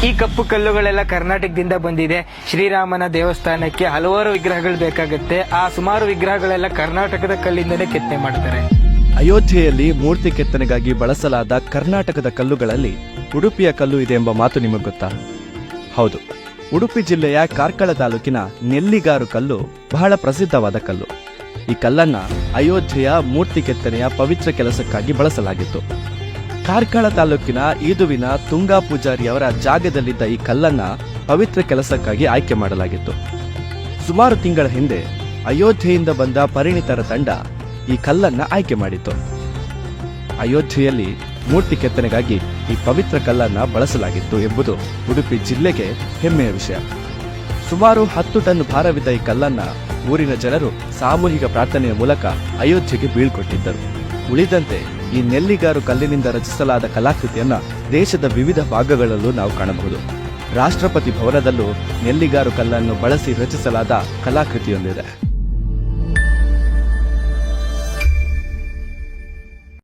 ಈ ಕಪ್ಪು ಕಲ್ಲುಗಳೆಲ್ಲ ಕರ್ನಾಟಕದಿಂದ ಬಂದಿದೆ. ಶ್ರೀರಾಮನ ದೇವಸ್ಥಾನಕ್ಕೆ ಹಲವಾರು ವಿಗ್ರಹಗಳು ಬೇಕಾಗುತ್ತೆ. ಆ ಸುಮಾರು ವಿಗ್ರಹಗಳೆಲ್ಲ ಕರ್ನಾಟಕದ ಕಲ್ಲಿಂದಲೇ ಕೆತ್ತನೆ ಮಾಡ್ತಾರೆ. ಅಯೋಧ್ಯೆಯಲ್ಲಿ ಮೂರ್ತಿ ಕೆತ್ತನೆಗಾಗಿ ಬಳಸಲಾದ ಕರ್ನಾಟಕದ ಕಲ್ಲುಗಳಲ್ಲಿ ಉಡುಪಿಯ ಕಲ್ಲು ಇದೆ ಎಂಬ ಮಾತು ನಿಮಗೆ ಗೊತ್ತಾ? ಹೌದು, ಉಡುಪಿ ಜಿಲ್ಲೆಯ ಕಾರ್ಕಳ ತಾಲೂಕಿನ ನೆಲ್ಲಿಗಾರು ಕಲ್ಲು ಬಹಳ ಪ್ರಸಿದ್ಧವಾದ ಕಲ್ಲು. ಈ ಕಲ್ಲನ್ನ ಅಯೋಧ್ಯೆಯ ಮೂರ್ತಿ ಕೆತ್ತನೆಯ ಪವಿತ್ರ ಕೆಲಸಕ್ಕಾಗಿ ಬಳಸಲಾಗಿತ್ತು. ಕಾರ್ಕಳ ತಾಲೂಕಿನ ಈದುವಿನ ತುಂಗಾ ಪೂಜಾರಿಯವರ ಜಾಗದಲ್ಲಿದ್ದ ಈ ಕಲ್ಲನ್ನ ಪವಿತ್ರ ಕೆಲಸಕ್ಕಾಗಿ ಆಯ್ಕೆ ಮಾಡಲಾಗಿತ್ತು. ಸುಮಾರು ತಿಂಗಳ ಹಿಂದೆ ಅಯೋಧ್ಯೆಯಿಂದ ಬಂದ ಪರಿಣಿತರ ತಂಡ ಈ ಕಲ್ಲನ್ನ ಆಯ್ಕೆ ಮಾಡಿತ್ತು. ಅಯೋಧ್ಯೆಯಲ್ಲಿ ಮೂರ್ತಿ ಕೆತ್ತನೆಗಾಗಿ ಈ ಪವಿತ್ರ ಕಲ್ಲನ್ನ ಬಳಸಲಾಗಿತ್ತು ಎಂಬುದು ಉಡುಪಿ ಜಿಲ್ಲೆಗೆ ಹೆಮ್ಮೆಯ ವಿಷಯ. ಸುಮಾರು 10 ಟನ್ ಭಾರವಿದ್ದ ಈ ಕಲ್ಲನ್ನ ಊರಿನ ಜನರು ಸಾಮೂಹಿಕ ಪ್ರಾರ್ಥನೆಯ ಮೂಲಕ ಅಯೋಧ್ಯೆಗೆ ಬೀಳ್ಕೊಟ್ಟಿದ್ದರು. ಉಳಿದಂತೆ ಈ ನೆಲ್ಲಿಗಾರು ಕಲ್ಲಿನಿಂದ ರಚಿಸಲಾದ ಕಲಾಕೃತಿಯನ್ನ ದೇಶದ ವಿವಿಧ ಭಾಗಗಳಲ್ಲೂ ನಾವು ಕಾಣಬಹುದು. ರಾಷ್ಟ್ರಪತಿ ಭವನದಲ್ಲೂ ನೆಲ್ಲಿಗಾರು ಕಲ್ಲನ್ನು ಬಳಸಿ ರಚಿಸಲಾದ ಕಲಾಕೃತಿಯೊಂದಿದೆ.